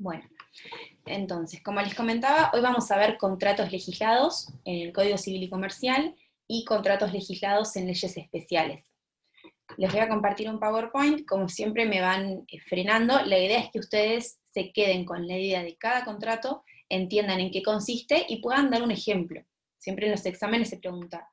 Bueno, entonces, como les comentaba, hoy vamos a ver contratos legislados en el Código Civil y Comercial y contratos legislados en leyes especiales. Les voy a compartir un PowerPoint, como siempre me van frenando. La idea es que ustedes se queden con la idea de cada contrato, entiendan en qué consiste y puedan dar un ejemplo. Siempre en los exámenes se pregunta,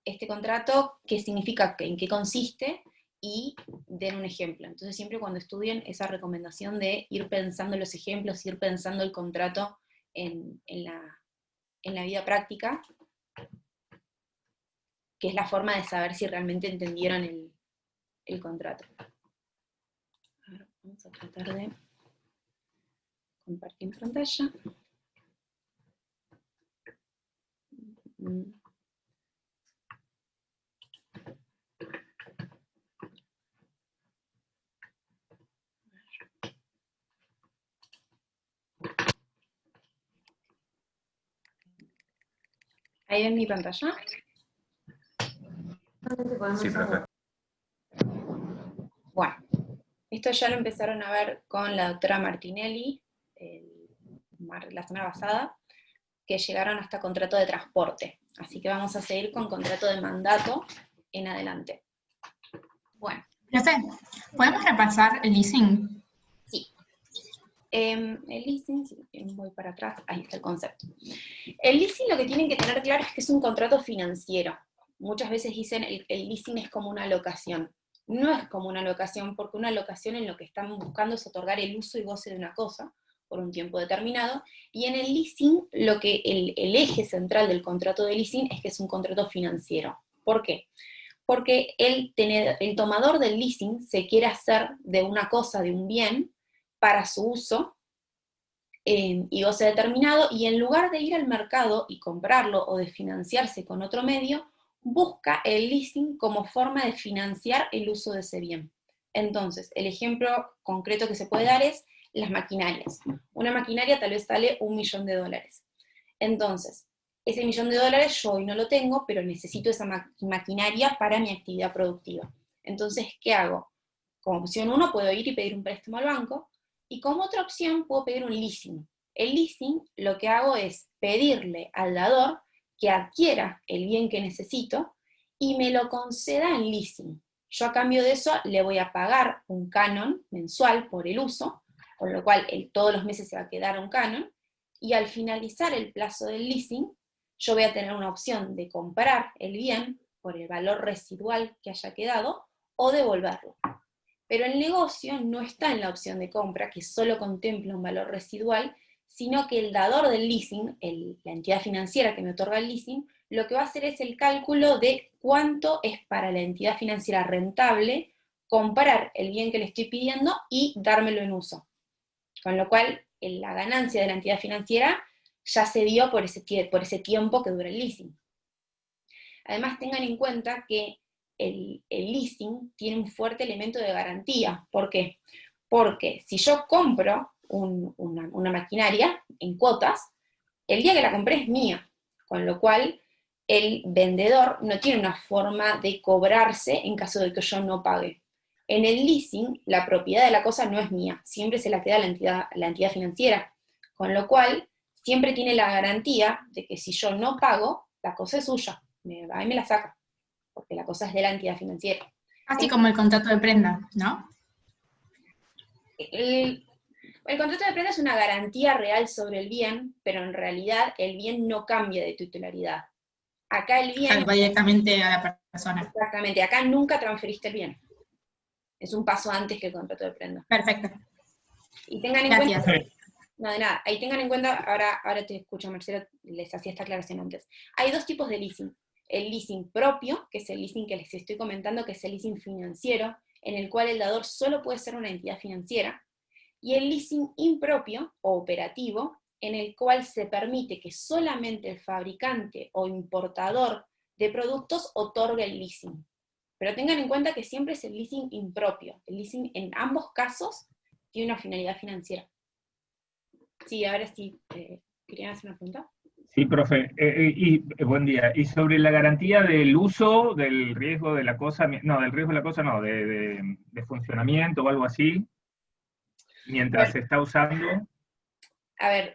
este contrato, ¿qué significa? ¿En qué consiste? Y den un ejemplo. Entonces siempre cuando estudien esa recomendación de ir pensando los ejemplos, ir pensando el contrato en la vida práctica, que es la forma de saber si realmente entendieron el contrato. Ahora vamos a tratar de compartir pantalla. ¿Ahí ven mi pantalla? Sí, profe. Bueno, esto ya lo empezaron a ver con la doctora Martinelli la semana pasada, que llegaron hasta contrato de transporte. Así que vamos a seguir con contrato de mandato en adelante. Bueno. Profe, ¿podemos repasar el leasing? Sí. El leasing, si voy para atrás, ahí está el concepto. El leasing lo que tienen que tener claro es que es un contrato financiero. Muchas veces dicen el leasing es como una locación. No es como una locación, porque una locación en lo que están buscando es otorgar el uso y goce de una cosa por un tiempo determinado, y en el leasing lo que el eje central del contrato de leasing es que es un contrato financiero. ¿Por qué? Porque el tomador del leasing se quiere hacer de una cosa, de un bien, para su uso y goce determinado, y en lugar de ir al mercado y comprarlo o de financiarse con otro medio, busca el leasing como forma de financiar el uso de ese bien. Entonces, el ejemplo concreto que se puede dar es las maquinarias. Una maquinaria tal vez sale $1.000.000. Entonces, ese $1.000.000 yo hoy no lo tengo, pero necesito esa maquinaria para mi actividad productiva. Entonces, ¿qué hago? Como opción 1 puedo ir y pedir un préstamo al banco, y como otra opción puedo pedir un leasing. El leasing lo que hago es pedirle al dador que adquiera el bien que necesito y me lo conceda en leasing. Yo a cambio de eso le voy a pagar un canon mensual por el uso, con lo cual todos los meses se va a quedar un canon, y al finalizar el plazo del leasing, yo voy a tener una opción de comprar el bien por el valor residual que haya quedado o devolverlo. Pero el negocio no está en la opción de compra, que solo contempla un valor residual, sino que el dador del leasing, la entidad financiera que me otorga el leasing, lo que va a hacer es el cálculo de cuánto es para la entidad financiera rentable comprar el bien que le estoy pidiendo y dármelo en uso. Con lo cual, la ganancia de la entidad financiera ya se dio por ese tiempo que dura el leasing. Además, tengan en cuenta que el leasing tiene un fuerte elemento de garantía. ¿Por qué? Porque si yo compro una maquinaria en cuotas, el día que la compré es mía, con lo cual el vendedor no tiene una forma de cobrarse en caso de que yo no pague. En el leasing, la propiedad de la cosa no es mía, siempre se la queda la entidad financiera, con lo cual siempre tiene la garantía de que si yo no pago, la cosa es suya, me va y me la saca, porque la cosa es de la entidad financiera. Así como el contrato de prenda, ¿no? El contrato de prenda es una garantía real sobre el bien, pero en realidad el bien no cambia de titularidad. Acá el bien... Va directamente a la persona. Exactamente, acá nunca transferiste el bien. Es un paso antes que el contrato de prenda. Perfecto. Y tengan en Gracias. cuenta... No, de nada. Ahí tengan en cuenta, ahora te escucho, Marcelo, les hacía esta aclaración antes. Hay dos tipos de leasing. El leasing propio, que es el leasing que les estoy comentando, que es el leasing financiero, en el cual el dador solo puede ser una entidad financiera, y el leasing impropio, o operativo, en el cual se permite que solamente el fabricante o importador de productos otorgue el leasing. Pero tengan en cuenta que siempre es el leasing impropio. El leasing en ambos casos tiene una finalidad financiera. Sí, ahora sí, ¿querían hacer una pregunta? Sí, profe. Buen día. Y sobre la garantía del uso, del riesgo de la cosa, no, del riesgo de la cosa no, de funcionamiento o algo así, mientras se está usando. A ver,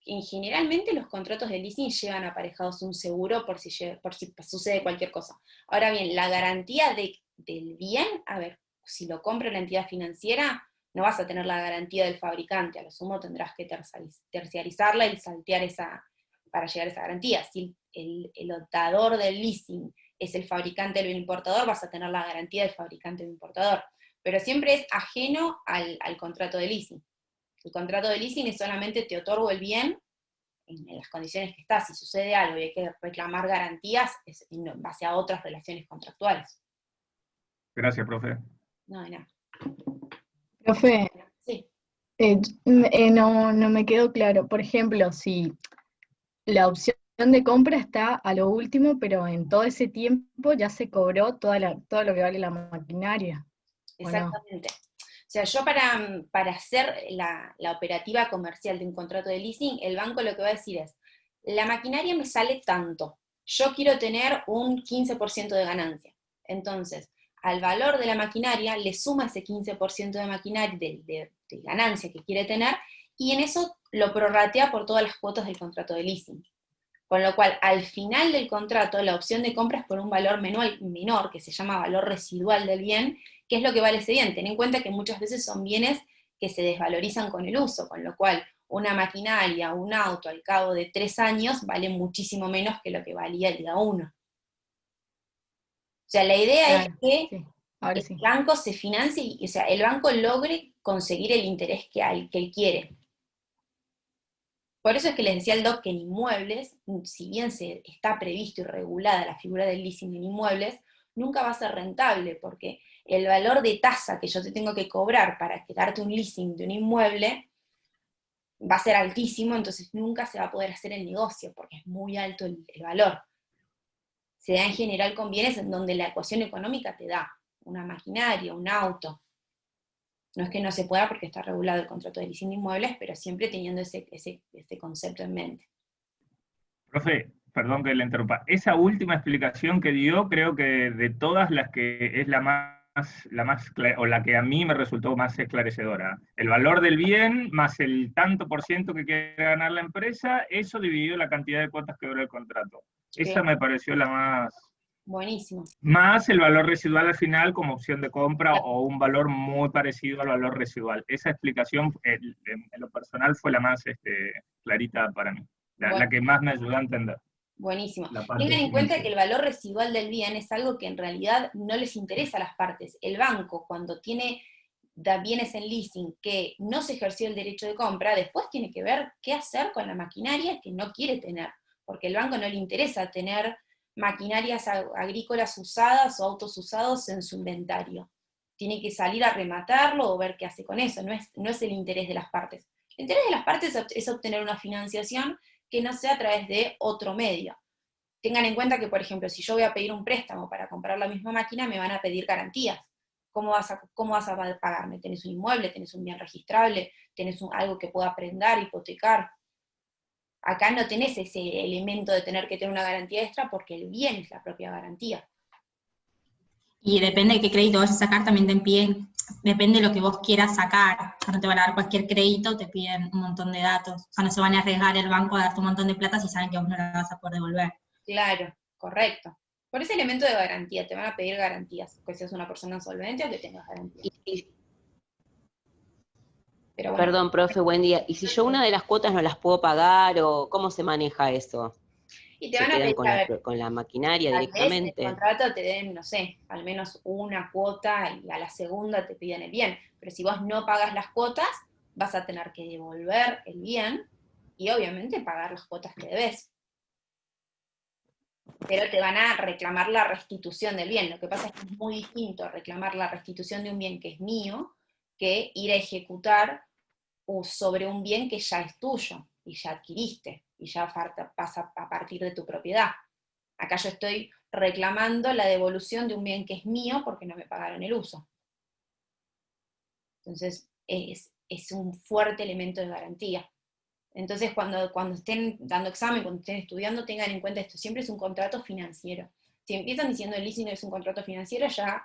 generalmente los contratos de leasing llevan aparejados un seguro por si sucede cualquier cosa. Ahora bien, la garantía del bien, a ver, si lo compra la entidad financiera, no vas a tener la garantía del fabricante, a lo sumo tendrás que terciarizarla y saltear para llegar a esa garantía. Si el dador del leasing es el fabricante del bien importador, vas a tener la garantía del fabricante del importador, pero siempre es ajeno al contrato de leasing. El contrato de leasing es solamente te otorgo el bien en las condiciones que está. Si sucede algo y hay que reclamar garantías, es en base a otras relaciones contractuales. Gracias, profe. No, de nada. Profe, Sí. no me quedó claro. Por ejemplo, si la opción de compra está a lo último, pero en todo ese tiempo ya se cobró todo lo que vale la maquinaria. Exactamente. O sea, yo para hacer la operativa comercial de un contrato de leasing, el banco lo que va a decir es, la maquinaria me sale tanto, yo quiero tener un 15% de ganancia. Entonces, al valor de la maquinaria le suma ese 15% de maquinaria, de ganancia que quiere tener, y en eso lo prorratea por todas las cuotas del contrato de leasing. Con lo cual, al final del contrato, la opción de compra es por un valor menor, que se llama valor residual del bien, que es lo que vale ese bien. Ten en cuenta que muchas veces son bienes que se desvalorizan con el uso, con lo cual una maquinaria, un auto, al cabo de 3 años, vale muchísimo menos que lo que valía el día 1. O sea, la idea es que Sí, ahora el sí. banco se financie, o sea, el banco logre conseguir el interés que él quiere. Por eso es que les decía al doc que en inmuebles, si bien se está previsto y regulada la figura del leasing en inmuebles, nunca va a ser rentable, porque el valor de tasa que yo te tengo que cobrar para darte un leasing de un inmueble va a ser altísimo, entonces nunca se va a poder hacer el negocio, porque es muy alto el valor. Se da en general con bienes en donde la ecuación económica te da una maquinaria, un auto. No es que no se pueda porque está regulado el contrato de leasing de inmuebles, pero siempre teniendo ese concepto en mente. Profe, perdón que le interrumpa. Esa última explicación que dio, creo que de todas las que es la o la que a mí me resultó más esclarecedora. El valor del bien más el tanto por ciento que quiere ganar la empresa, eso dividido la cantidad de cuotas que dura el contrato. Esa me pareció la más... Buenísimo. Más el valor residual al final como opción de compra o un valor muy parecido al valor residual. Esa explicación en lo personal fue la más clarita para mí, la que más me ayudó a entender. Buenísimo. Tengan en cuenta que el valor residual del bien es algo que en realidad no les interesa a las partes. El banco, cuando da bienes en leasing que no se ejerció el derecho de compra, después tiene que ver qué hacer con la maquinaria que no quiere tener, porque al banco no le interesa tener maquinarias agrícolas usadas o autos usados en su inventario. Tiene que salir a rematarlo o ver qué hace con eso, no es el interés de las partes. El interés de las partes es obtener una financiación que no sea a través de otro medio. Tengan en cuenta que, por ejemplo, si yo voy a pedir un préstamo para comprar la misma máquina, me van a pedir garantías. ¿Cómo vas a pagarme? ¿Tenés un inmueble? ¿Tenés un bien registrable? ¿Tenés algo que pueda prendar, hipotecar? Acá no tenés ese elemento de tener que tener una garantía extra porque el bien es la propia garantía. Y depende de qué crédito vas a sacar, también te piden, depende de lo que vos quieras sacar. O sea, no te van a dar cualquier crédito, te piden un montón de datos. O sea, no se van a arriesgar el banco a darte un montón de plata si saben que vos no la vas a poder devolver. Claro, correcto. Por ese elemento de garantía, te van a pedir garantías, que seas una persona solvente o que tengas garantías. Pero bueno. Perdón, profe, buen día. ¿Y si yo una de las cuotas no las puedo pagar o cómo se maneja eso? Y te ¿Se van a quedan pedir, con la maquinaria tal vez directamente? en el contrato te den, no sé, al menos una cuota y a la segunda te piden el bien. Pero si vos no pagas las cuotas, vas a tener que devolver el bien y obviamente pagar las cuotas que debes. Pero te van a reclamar la restitución del bien. Lo que pasa es que es muy distinto reclamar la restitución de un bien que es mío que ir a ejecutar sobre un bien que ya es tuyo y ya adquiriste y ya pasa a partir de tu propiedad. Acá yo estoy reclamando la devolución de un bien que es mío porque no me pagaron el uso. Entonces, es un fuerte elemento de garantía. Entonces, cuando estén dando examen, cuando estén estudiando, tengan en cuenta esto, siempre es un contrato financiero. Si empiezan diciendo el leasing es un contrato financiero, ya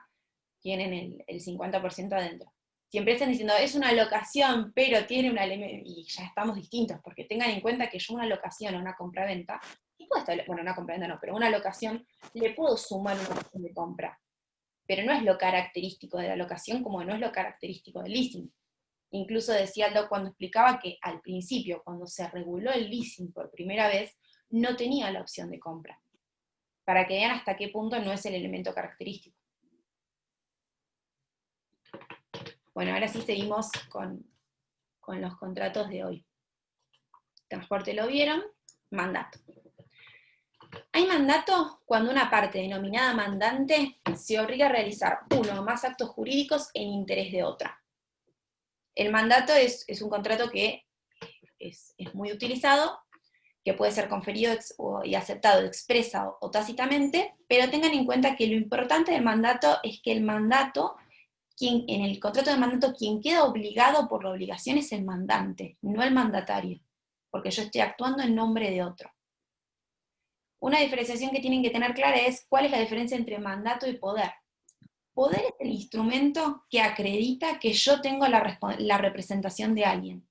tienen el 50% adentro. Siempre están diciendo, es una locación, pero tiene una elemento, y ya estamos distintos, porque tengan en cuenta que yo una locación o una compraventa, bueno, una compraventa no, pero una locación, le puedo sumar una opción de compra, pero no es lo característico de la locación como no es lo característico del leasing. Incluso decía Aldo cuando explicaba que al principio, cuando se reguló el leasing por primera vez, no tenía la opción de compra, para que vean hasta qué punto no es el elemento característico. Bueno, ahora sí seguimos con los contratos de hoy. Transporte lo vieron, mandato. Hay mandato cuando una parte denominada mandante se obliga a realizar uno o más actos jurídicos en interés de otra. El mandato es un contrato que es muy utilizado, que puede ser conferido y aceptado expresa o tácitamente, pero tengan en cuenta que lo importante del mandato es que el mandato, en el contrato de mandato, quien queda obligado por la obligación es el mandante, no el mandatario, porque yo estoy actuando en nombre de otro. Una diferenciación que tienen que tener clara es cuál es la diferencia entre mandato y poder. Poder es el instrumento que acredita que yo tengo la representación de alguien,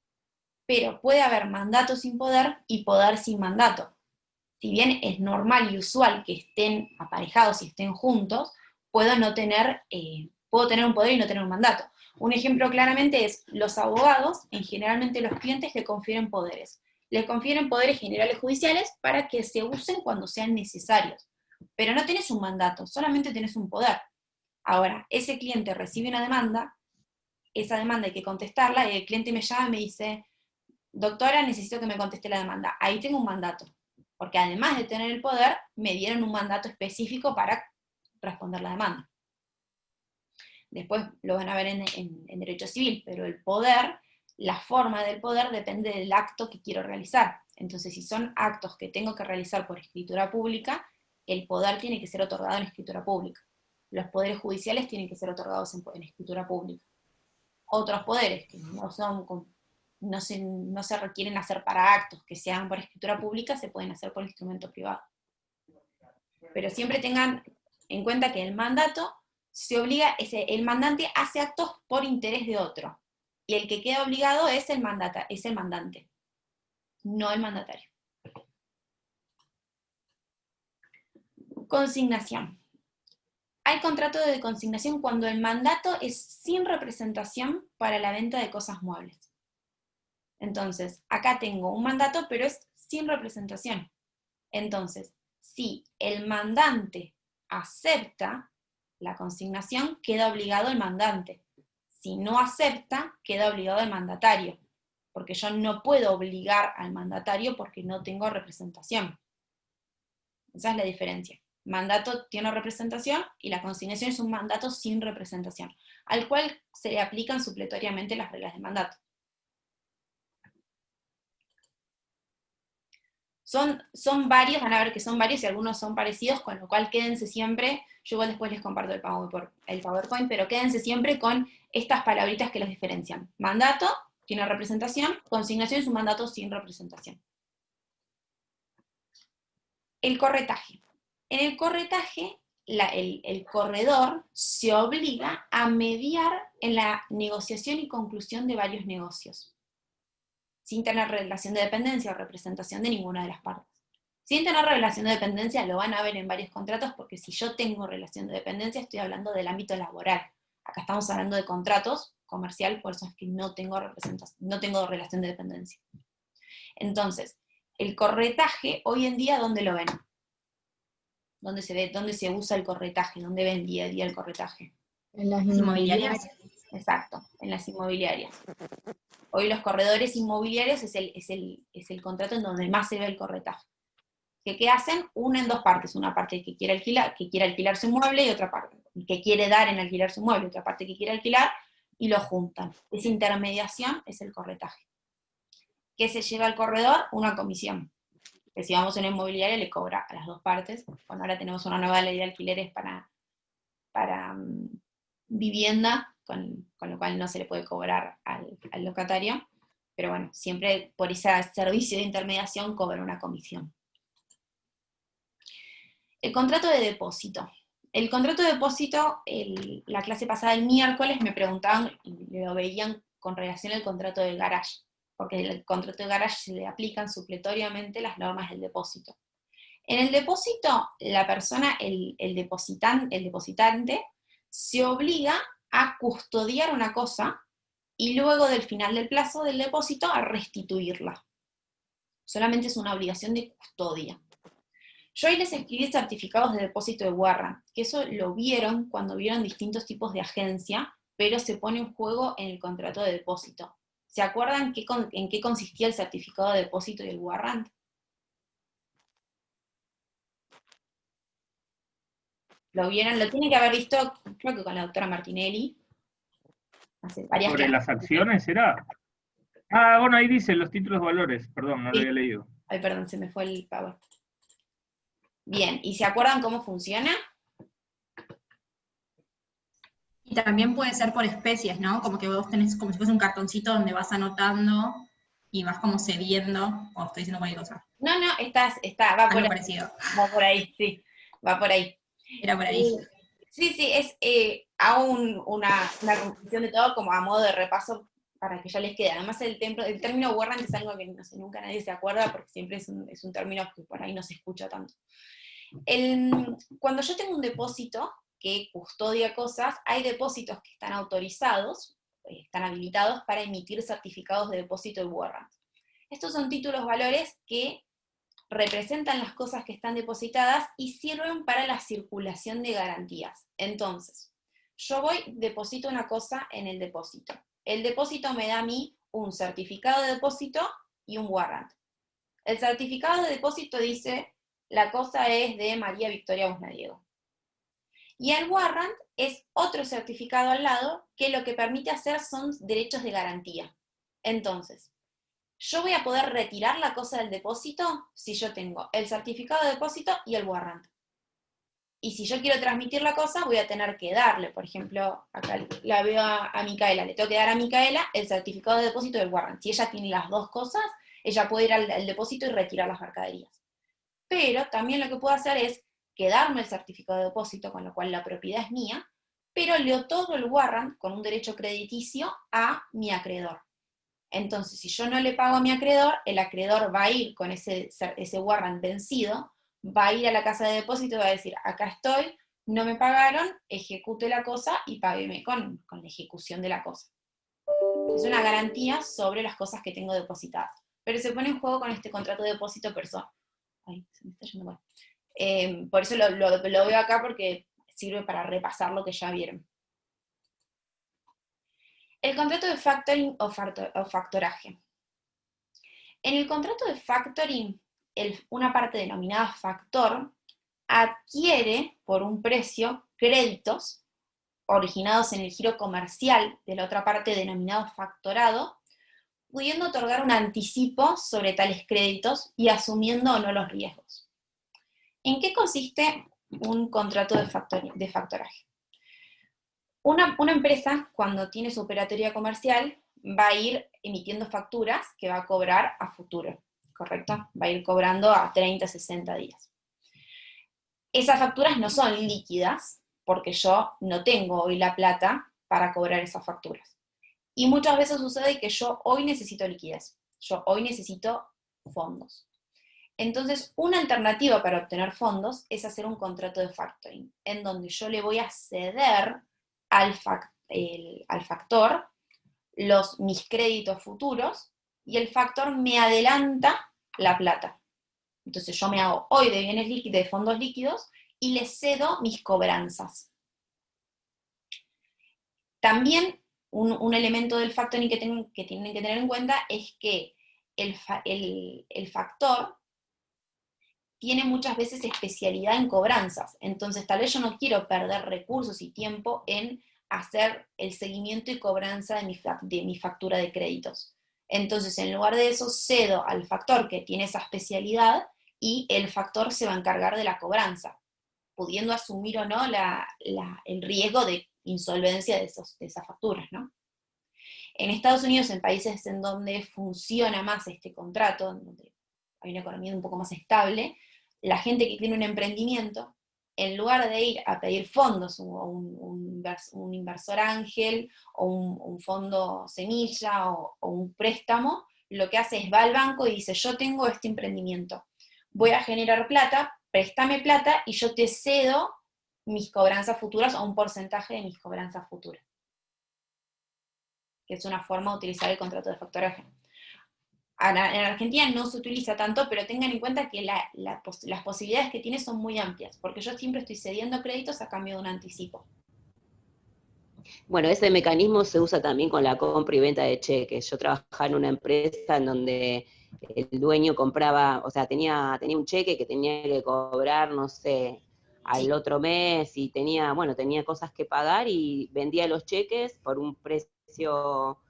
pero puede haber mandato sin poder y poder sin mandato. Si bien es normal y usual que estén aparejados y estén juntos, puedo tener un poder y no tener un mandato. Un ejemplo claramente es, los abogados, generalmente los clientes le confieren poderes. Les confieren poderes generales judiciales para que se usen cuando sean necesarios. Pero no tenés un mandato, solamente tenés un poder. Ahora, ese cliente recibe una demanda, esa demanda hay que contestarla, y el cliente me llama y me dice, doctora, necesito que me conteste la demanda. Ahí tengo un mandato, porque además de tener el poder, me dieron un mandato específico para responder la demanda. Después lo van a ver en derecho civil, pero el poder, la forma del poder depende del acto que quiero realizar. Entonces, si son actos que tengo que realizar por escritura pública, el poder tiene que ser otorgado en escritura pública. Los poderes judiciales tienen que ser otorgados en escritura pública. Otros poderes que no se requieren hacer para actos que se hagan por escritura pública, se pueden hacer por instrumento privado. Pero siempre tengan en cuenta que el mandato se obliga, el mandante hace actos por interés de otro, y el que queda obligado es el mandante, no el mandatario. Consignación. Hay contrato de consignación cuando el mandato es sin representación para la venta de cosas muebles. Entonces, acá tengo un mandato, pero es sin representación. Entonces, si el mandante acepta la consignación, queda obligado el mandante. Si no acepta, queda obligado el mandatario, porque yo no puedo obligar al mandatario porque no tengo representación. Esa es la diferencia. Mandato tiene representación y la consignación es un mandato sin representación, al cual se le aplican supletoriamente las reglas de mandato. Son varios, van a ver que son varios y algunos son parecidos, con lo cual quédense siempre, yo igual después les comparto el PowerPoint, pero quédense siempre con estas palabritas que los diferencian. Mandato tiene representación, consignación es un mandato sin representación. El corretaje. En el corretaje, el corredor se obliga a mediar en la negociación y conclusión de varios negocios, sin tener relación de dependencia o representación de ninguna de las partes. Sin tener relación de dependencia lo van a ver en varios contratos, porque si yo tengo relación de dependencia estoy hablando del ámbito laboral. Acá estamos hablando de contratos comercial, por eso es que no tengo relación de dependencia. Entonces, el corretaje, hoy en día, ¿dónde lo ven? ¿Dónde se ve? ¿Dónde se usa el corretaje? ¿Dónde ven día a día el corretaje? En las ¿Inmobiliarias? Exacto, en las inmobiliarias. Hoy los corredores inmobiliarios es el contrato en donde más se ve el corretaje. ¿Qué hacen? Una en dos partes. Una parte que quiere alquilar su inmueble, y otra parte que quiere dar en alquilar su inmueble, otra parte que quiere alquilar, y lo juntan. Esa intermediación es el corretaje. ¿Qué se lleva al corredor? Una comisión. Que si vamos a una inmobiliaria le cobra a las dos partes. Bueno, ahora tenemos una nueva ley de alquileres para vivienda, con lo cual no se le puede cobrar al locatario, pero bueno, siempre por ese servicio de intermediación cobra una comisión. El contrato de depósito. El contrato de depósito, la clase pasada, el miércoles, me preguntaban, y lo veían con relación al contrato de garage, porque el contrato de garage se le aplican supletoriamente las normas del depósito. En el depósito, la persona, el depositante, se obliga a custodiar una cosa y luego del final del plazo del depósito a restituirla. Solamente es una obligación de custodia. Yo ahí les escribí certificados de depósito de warrant, que eso lo vieron cuando vieron distintos tipos de agencia, pero se pone en juego en el contrato de depósito. ¿Se acuerdan en qué consistía el certificado de depósito y el warrant? ¿Lo vieron? Lo tienen que haber visto, creo que con la doctora Martinelli. Hace varias ¿Sobre clases. las acciones era? Ah, bueno, ahí dice los títulos de valores, perdón, no lo Sí. había leído. Ay, perdón, se me fue el power. Bien, ¿y se acuerdan cómo funciona? Y también puede ser por especies, ¿no? Como que vos tenés como si fuese un cartoncito donde vas anotando y vas como cediendo, o estoy diciendo cualquier cosa. No, va por Algo ahí. parecido. Va por ahí, sí, va por ahí. Era por ahí. Sí, hago una conclusión de todo como a modo de repaso para que ya les quede. Además el término warrant es algo que no sé, nunca nadie se acuerda porque siempre es un término que por ahí no se escucha tanto. Cuando yo tengo un depósito que custodia cosas, hay depósitos que están autorizados, están habilitados para emitir certificados de depósito y warrant. Estos son títulos valores que representan las cosas que están depositadas y sirven para la circulación de garantías. Entonces, yo deposito una cosa en el depósito. El depósito me da a mí un certificado de depósito y un warrant. El certificado de depósito dice, la cosa es de María Victoria Busnadiego. Y el warrant es otro certificado al lado que lo que permite hacer son derechos de garantía. Entonces, yo voy a poder retirar la cosa del depósito si yo tengo el certificado de depósito y el warrant. Y si yo quiero transmitir la cosa, voy a tener que darle, por ejemplo, acá la veo a Micaela, le tengo que dar a Micaela el certificado de depósito y el warrant. Si ella tiene las dos cosas, ella puede ir al depósito y retirar las mercaderías. Pero también lo que puedo hacer es quedarme el certificado de depósito, con lo cual la propiedad es mía, pero le otorgo el warrant con un derecho crediticio a mi acreedor. Entonces, si yo no le pago a mi acreedor, el acreedor va a ir con ese warrant vencido, va a ir a la casa de depósito y va a decir, acá estoy, no me pagaron, ejecute la cosa y págueme con la ejecución de la cosa. Es una garantía sobre las cosas que tengo depositadas. Pero se pone en juego con este contrato de depósito persona. Ay, se me está yendo mal. Por eso lo veo acá porque sirve para repasar lo que ya vieron. El contrato de factoring o factoraje. En el contrato de factoring, una parte denominada factor adquiere por un precio créditos originados en el giro comercial de la otra parte denominado factorado, pudiendo otorgar un anticipo sobre tales créditos y asumiendo o no los riesgos. ¿En qué consiste un contrato de factoraje? Una empresa, cuando tiene su operatoria comercial, va a ir emitiendo facturas que va a cobrar a futuro, ¿correcto? Va a ir cobrando a 30, 60 días. Esas facturas no son líquidas, porque yo no tengo hoy la plata para cobrar esas facturas. Y muchas veces sucede que yo hoy necesito liquidez, yo hoy necesito fondos. Entonces, una alternativa para obtener fondos es hacer un contrato de factoring, en donde yo le voy a ceder al factor mis créditos futuros y el factor me adelanta la plata. Entonces yo me hago hoy de bienes líquidos, de fondos líquidos, y le cedo mis cobranzas. También un elemento del factoring que tienen que tener en cuenta es que el factor tiene muchas veces especialidad en cobranzas. Entonces tal vez yo no quiero perder recursos y tiempo en hacer el seguimiento y cobranza de mi factura de créditos. Entonces, en lugar de eso, cedo al factor que tiene esa especialidad y el factor se va a encargar de la cobranza, pudiendo asumir o no el riesgo de insolvencia de esas facturas, ¿no? En Estados Unidos, en países en donde funciona más este contrato, en donde hay una economía un poco más estable, la gente que tiene un emprendimiento en lugar de ir a pedir fondos, un inversor ángel, o un fondo semilla, o un préstamo, lo que hace es va al banco y dice, yo tengo este emprendimiento, voy a generar plata, préstame plata, y yo te cedo mis cobranzas futuras, o un porcentaje de mis cobranzas futuras. Que es una forma de utilizar el contrato de factoraje. En Argentina no se utiliza tanto, pero tengan en cuenta que las posibilidades que tiene son muy amplias, porque yo siempre estoy cediendo créditos a cambio de un anticipo. Bueno, ese mecanismo se usa también con la compra y venta de cheques. Yo trabajaba en una empresa en donde el dueño compraba, o sea, tenía un cheque que tenía que cobrar, no sé, al otro mes, y tenía cosas que pagar, y vendía los cheques por un precio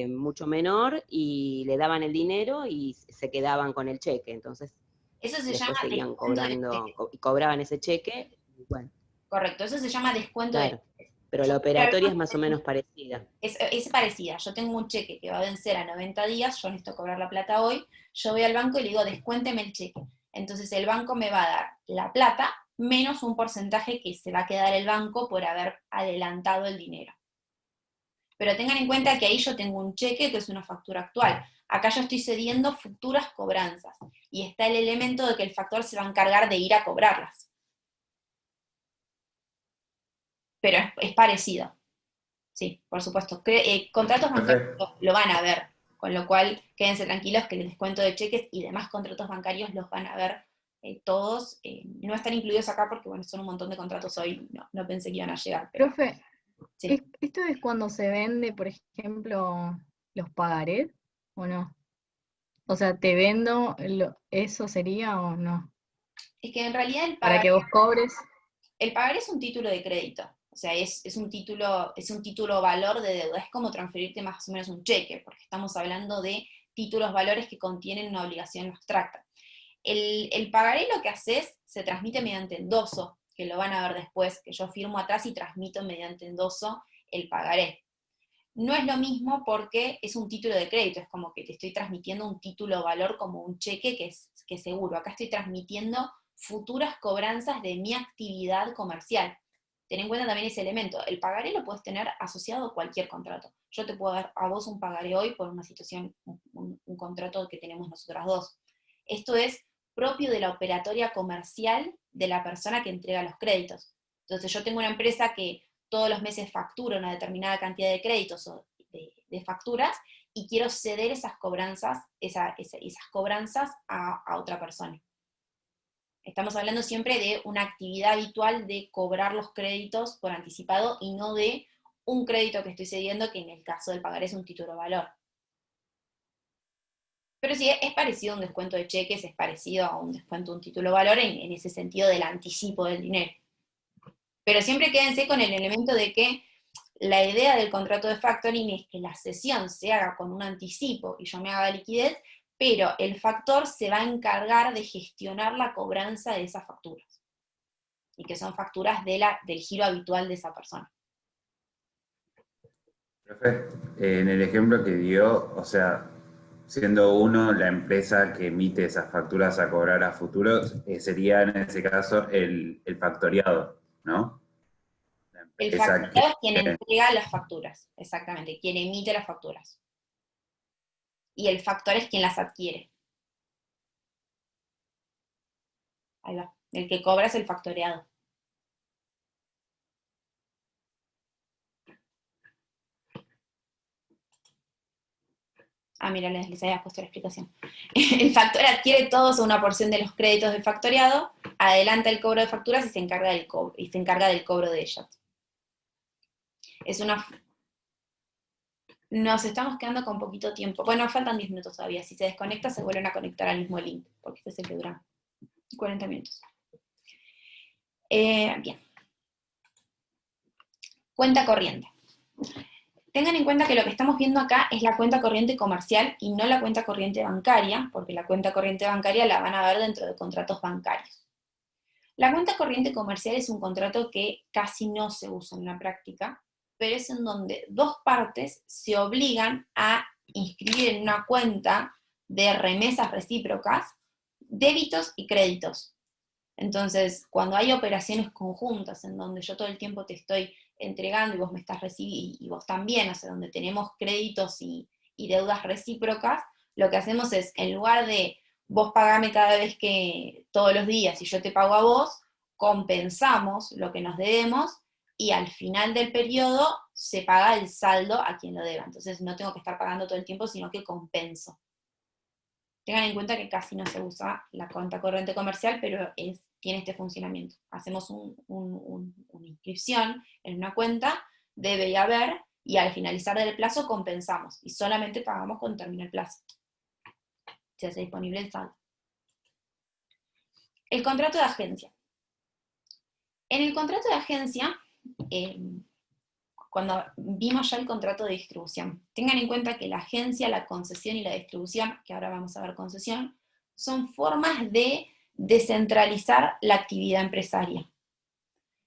mucho menor, y le daban el dinero y se quedaban con el cheque. Entonces, eso se después llama seguían descuento de cobrando, cheque. y cobraban ese cheque. Bueno, Correcto, eso se llama descuento de claro, cheque. pero la operatoria es más o menos parecida. Es parecida. Yo tengo un cheque que va a vencer a 90 días, yo necesito cobrar la plata hoy, yo voy al banco y le digo, descuénteme el cheque. Entonces el banco me va a dar la plata menos un porcentaje que se va a quedar el banco por haber adelantado el dinero. Pero tengan en cuenta que ahí yo tengo un cheque que es una factura actual. Acá yo estoy cediendo futuras cobranzas. Y está el elemento de que el factor se va a encargar de ir a cobrarlas. Pero es parecido. Sí, por supuesto. Contratos bancarios lo van a ver, con lo cual quédense tranquilos que el descuento de cheques y demás contratos bancarios los van a ver todos. No están incluidos acá porque, bueno, son un montón de contratos hoy, no pensé que iban a llegar. Pero, Profe, sí. ¿esto es cuando se vende, por ejemplo, los pagarés o no? O sea, ¿te vendo, eso sería o no? Es que en realidad Para que vos cobres. el pagaré es un título de crédito. O sea, es un título valor de deuda. Es como transferirte más o menos un cheque, porque estamos hablando de títulos valores que contienen una obligación abstracta. El pagaré lo que haces se transmite mediante endoso, que lo van a ver después, que yo firmo atrás y transmito mediante endoso el pagaré. No es lo mismo porque es un título de crédito, es como que te estoy transmitiendo un título valor como un cheque que es seguro. Acá estoy transmitiendo futuras cobranzas de mi actividad comercial. Ten en cuenta también ese elemento. El pagaré lo puedes tener asociado a cualquier contrato. Yo te puedo dar a vos un pagaré hoy por una situación, un contrato que tenemos nosotras dos. Esto es propio de la operatoria comercial de la persona que entrega los créditos. Entonces yo tengo una empresa que todos los meses factura una determinada cantidad de créditos o de facturas, y quiero ceder esas cobranzas, esas cobranzas a otra persona. Estamos hablando siempre de una actividad habitual de cobrar los créditos por anticipado y no de un crédito que estoy cediendo, que en el caso del pagaré es un título valor. Pero sí, es parecido a un descuento de cheques, es parecido a un descuento de un título valor en ese sentido del anticipo del dinero. Pero siempre quédense con el elemento de que la idea del contrato de factoring es que la cesión se haga con un anticipo y yo me haga liquidez, pero el factor se va a encargar de gestionar la cobranza de esas facturas. Y que son facturas del giro habitual de esa persona. Profe, en el ejemplo que dio, o sea, siendo uno la empresa que emite esas facturas a cobrar a futuros, sería en ese caso el factoriado, ¿no? El factoriado es quien entrega las facturas, exactamente, quien emite las facturas. Y el factor es quien las adquiere. Ahí va. El que cobra es el factoriado. Mira, les había puesto la explicación. El factor adquiere todos o una porción de los créditos del factoriado, adelanta el cobro de facturas y se encarga del cobro de ellas. Nos estamos quedando con poquito tiempo. Bueno, faltan 10 minutos todavía. Si se desconecta, se vuelven a conectar al mismo link, porque este es el que dura 40 minutos. Bien. Cuenta corriente. Tengan en cuenta que lo que estamos viendo acá es la cuenta corriente comercial y no la cuenta corriente bancaria, porque la cuenta corriente bancaria la van a ver dentro de contratos bancarios. La cuenta corriente comercial es un contrato que casi no se usa en la práctica, pero es en donde dos partes se obligan a inscribir en una cuenta de remesas recíprocas débitos y créditos. Entonces, cuando hay operaciones conjuntas en donde yo todo el tiempo te estoy entregando y vos me estás recibiendo, y vos también, o sea, donde tenemos créditos y deudas recíprocas, lo que hacemos es, en lugar de vos pagame cada vez que, todos los días, y yo te pago a vos, compensamos lo que nos debemos, y al final del periodo se paga el saldo a quien lo deba. Entonces no tengo que estar pagando todo el tiempo, sino que compenso. Tengan en cuenta que casi no se usa la cuenta corriente comercial, pero tiene este funcionamiento. Hacemos una inscripción en una cuenta, debe y haber, y al finalizar del plazo compensamos, y solamente pagamos cuando termina el plazo. Se hace disponible el saldo. El contrato de agencia. En el contrato de agencia, cuando vimos ya el contrato de distribución, tengan en cuenta que la agencia, la concesión y la distribución, que ahora vamos a ver concesión, son formas de descentralizar la actividad empresaria.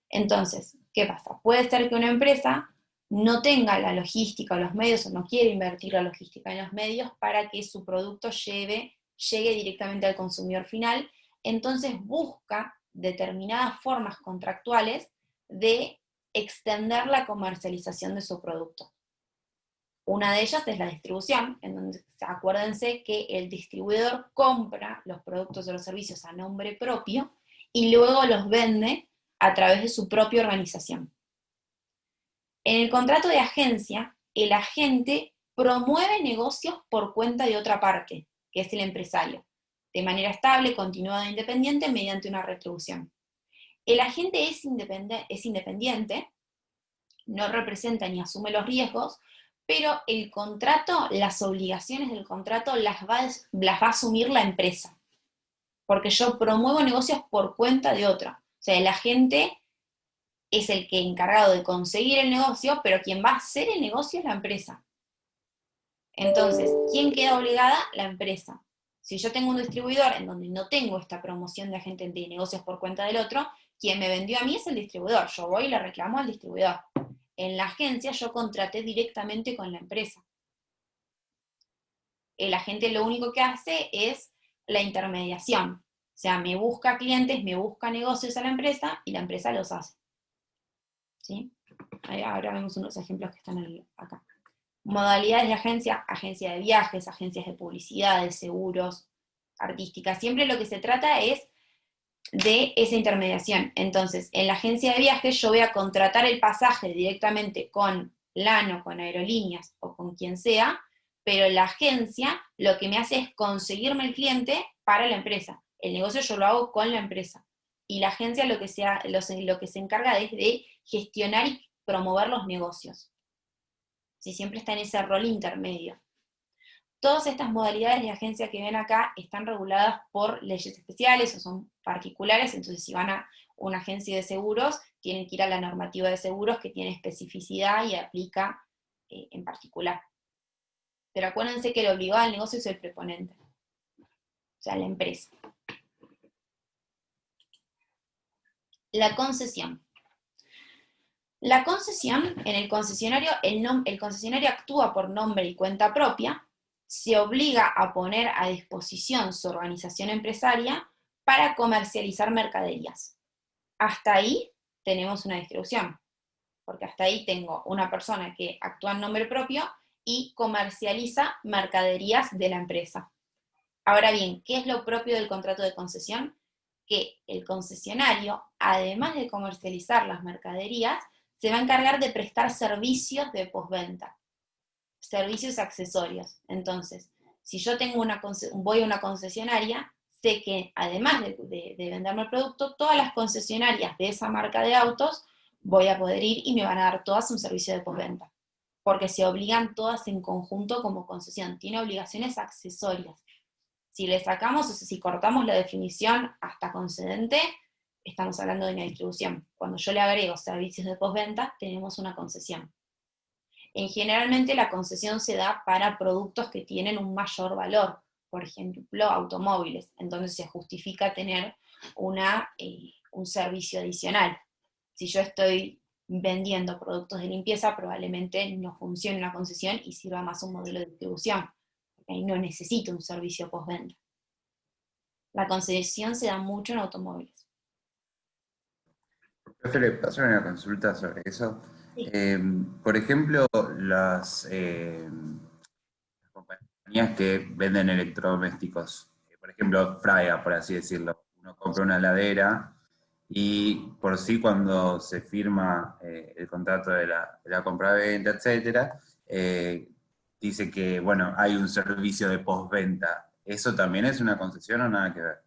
Entonces, ¿qué pasa? Puede ser que una empresa no tenga la logística o los medios, o no quiere invertir la logística en los medios para que su producto llegue directamente al consumidor final, entonces busca determinadas formas contractuales de extender la comercialización de su producto. Una de ellas es la distribución, en donde acuérdense que el distribuidor compra los productos o los servicios a nombre propio y luego los vende a través de su propia organización. En el contrato de agencia, el agente promueve negocios por cuenta de otra parte, que es el empresario, de manera estable, continuada e independiente mediante una retribución. El agente es independiente, no representa ni asume los riesgos, pero el contrato, las obligaciones del contrato las va a asumir la empresa, porque yo promuevo negocios por cuenta de otra. O sea, el agente es el que encargado de conseguir el negocio, pero quien va a hacer el negocio es la empresa. Entonces, ¿quién queda obligada? La empresa. Si yo tengo un distribuidor en donde no tengo esta promoción de agente de negocios por cuenta del otro, quien me vendió a mí es el distribuidor. Yo voy y le reclamo al distribuidor. En la agencia yo contraté directamente con la empresa. El agente lo único que hace es la intermediación. O sea, me busca clientes, me busca negocios a la empresa y la empresa los hace. ¿Sí? Ahora vemos unos ejemplos que están acá. Modalidades de agencia: agencia de viajes, agencias de publicidad, de seguros, artísticas. Siempre lo que se trata es de esa intermediación. Entonces, en la agencia de viajes yo voy a contratar el pasaje directamente con Lano, con Aerolíneas o con quien sea, pero la agencia lo que me hace es conseguirme el cliente para la empresa. El negocio yo lo hago con la empresa. Y la agencia lo que se encarga es de gestionar y promover los negocios. Si siempre está en ese rol intermedio. Todas estas modalidades de agencia que ven acá están reguladas por leyes especiales o son particulares, entonces si van a una agencia de seguros, tienen que ir a la normativa de seguros que tiene especificidad y aplica en particular. Pero acuérdense que el obligado al negocio es el preponente, o sea, la empresa. La concesión. La concesión, en el concesionario, el concesionario actúa por nombre y cuenta propia, se obliga a poner a disposición su organización empresaria para comercializar mercaderías. Hasta ahí tenemos una distribución, porque hasta ahí tengo una persona que actúa en nombre propio y comercializa mercaderías de la empresa. Ahora bien, ¿qué es lo propio del contrato de concesión? Que el concesionario, además de comercializar las mercaderías, se va a encargar de prestar servicios de postventa, servicios accesorios. Entonces, si yo voy a una concesionaria, sé que además de venderme el producto, todas las concesionarias de esa marca de autos voy a poder ir y me van a dar todas un servicio de postventa, porque se obligan todas en conjunto como concesión, tiene obligaciones accesorias. Si le sacamos, o sea, si cortamos la definición hasta concedente, estamos hablando de una distribución. Cuando yo le agrego servicios de postventa, tenemos una concesión. Generalmente la concesión se da para productos que tienen un mayor valor, por ejemplo, automóviles, entonces se justifica tener un servicio adicional. Si yo estoy vendiendo productos de limpieza, probablemente no funcione una concesión y sirva más un modelo de distribución, porque ahí no necesito un servicio postventa. La concesión se da mucho en automóviles. Profe, ¿le paso una consulta sobre eso? Sí. Por ejemplo, las compañías que venden electrodomésticos, por ejemplo, Fraiga, por así decirlo. Uno compra una heladera y por sí cuando se firma el contrato de la compraventa, etcétera, dice que, bueno, hay un servicio de postventa. ¿Eso también es una concesión o nada que ver?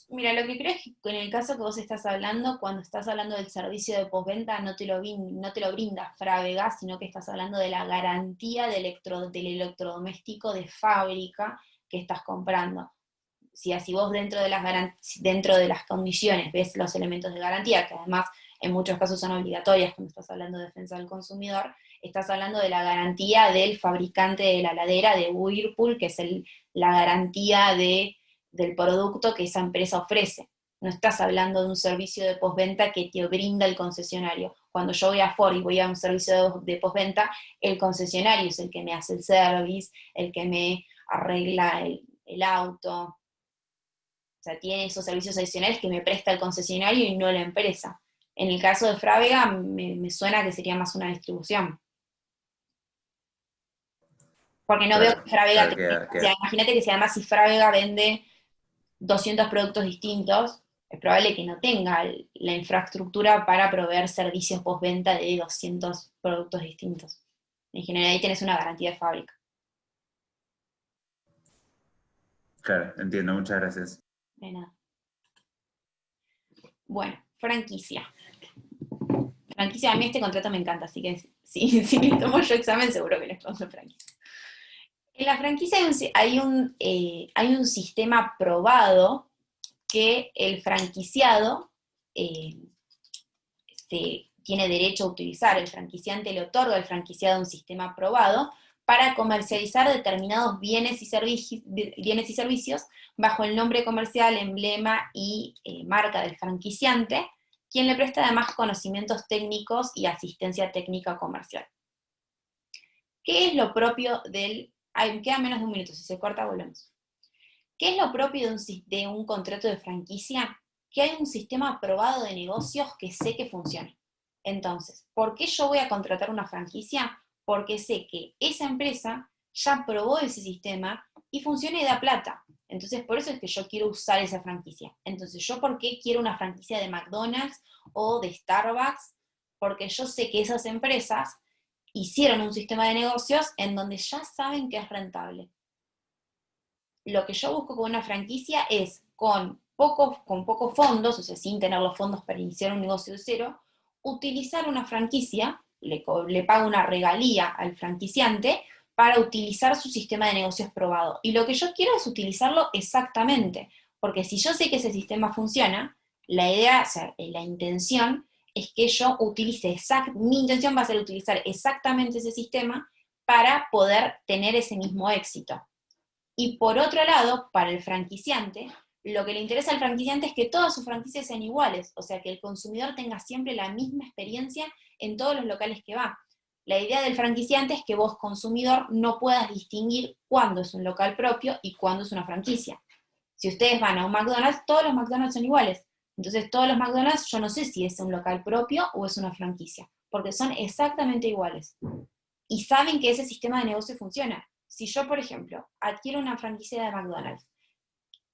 Mira, lo que creo es que en el caso que vos estás hablando, cuando estás hablando del servicio de postventa, no te lo brinda Frávega, sino que estás hablando de la garantía del electrodoméstico de fábrica que estás comprando. Si así vos dentro de las condiciones ves los elementos de garantía, que además en muchos casos son obligatorias cuando estás hablando de defensa del consumidor, estás hablando de la garantía del fabricante de la heladera, de Whirlpool, que es la garantía del producto que esa empresa ofrece. No estás hablando de un servicio de postventa que te brinda el concesionario. Cuando yo voy a Ford y voy a un servicio de postventa, el concesionario es el que me hace el service, el que me arregla el auto. O sea, tiene esos servicios adicionales que me presta el concesionario y no la empresa. En el caso de Frávega, me suena que sería más una distribución. Porque no veo que Frávega... O sea, imagínate que si además si Frávega vende 200 productos distintos, es probable que no tenga la infraestructura para proveer servicios postventa de 200 productos distintos. En general ahí tenés una garantía de fábrica. Claro, entiendo, muchas gracias. De nada. Bueno, franquicia. Franquicia, a mí este contrato me encanta, así que si me tomo yo examen seguro que les pongo franquicia. En la franquicia hay un sistema probado que el franquiciado tiene derecho a utilizar. El franquiciante le otorga al franquiciado un sistema probado para comercializar determinados bienes y servicios bajo el nombre comercial, emblema y marca del franquiciante, quien le presta además conocimientos técnicos y asistencia técnica comercial. ¿Qué es lo propio del... Ay, queda menos de un minuto, si se corta volvemos. ¿Qué es lo propio de un contrato de franquicia? Que hay un sistema aprobado de negocios que sé que funciona. Entonces, ¿por qué yo voy a contratar una franquicia? Porque sé que esa empresa ya probó ese sistema y funciona y da plata. Entonces, por eso es que yo quiero usar esa franquicia. Entonces, ¿yo por qué quiero una franquicia de McDonald's o de Starbucks? Porque yo sé que esas empresas hicieron un sistema de negocios en donde ya saben que es rentable. Lo que yo busco con una franquicia es con pocos fondos, o sea, sin tener los fondos para iniciar un negocio de cero, utilizar una franquicia, le pago una regalía al franquiciante para utilizar su sistema de negocios probado. Y lo que yo quiero es utilizarlo exactamente, porque si yo sé que ese sistema funciona, la idea, o sea, la intención es que yo utilice mi intención va a ser utilizar exactamente ese sistema para poder tener ese mismo éxito. Y por otro lado, para el franquiciante, lo que le interesa al franquiciante es que todas sus franquicias sean iguales, o sea, que el consumidor tenga siempre la misma experiencia en todos los locales que va. La idea del franquiciante es que vos, consumidor, no puedas distinguir cuándo es un local propio y cuándo es una franquicia. Si ustedes van a un McDonald's, todos los McDonald's son iguales. Entonces, todos los McDonald's, yo no sé si es un local propio o es una franquicia, porque son exactamente iguales. Y saben que ese sistema de negocio funciona. Si yo, por ejemplo, adquiero una franquicia de McDonald's,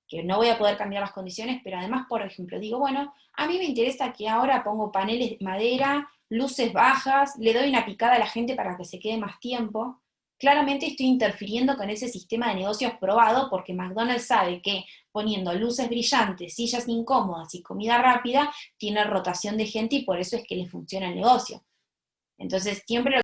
que no voy a poder cambiar las condiciones, pero además, por ejemplo, digo, bueno, a mí me interesa que ahora pongo paneles de madera, luces bajas, le doy una picada a la gente para que se quede más tiempo. Claramente estoy interfiriendo con ese sistema de negocios probado, porque McDonald's sabe que poniendo luces brillantes, sillas incómodas y comida rápida, tiene rotación de gente y por eso es que le funciona el negocio. Entonces, siempre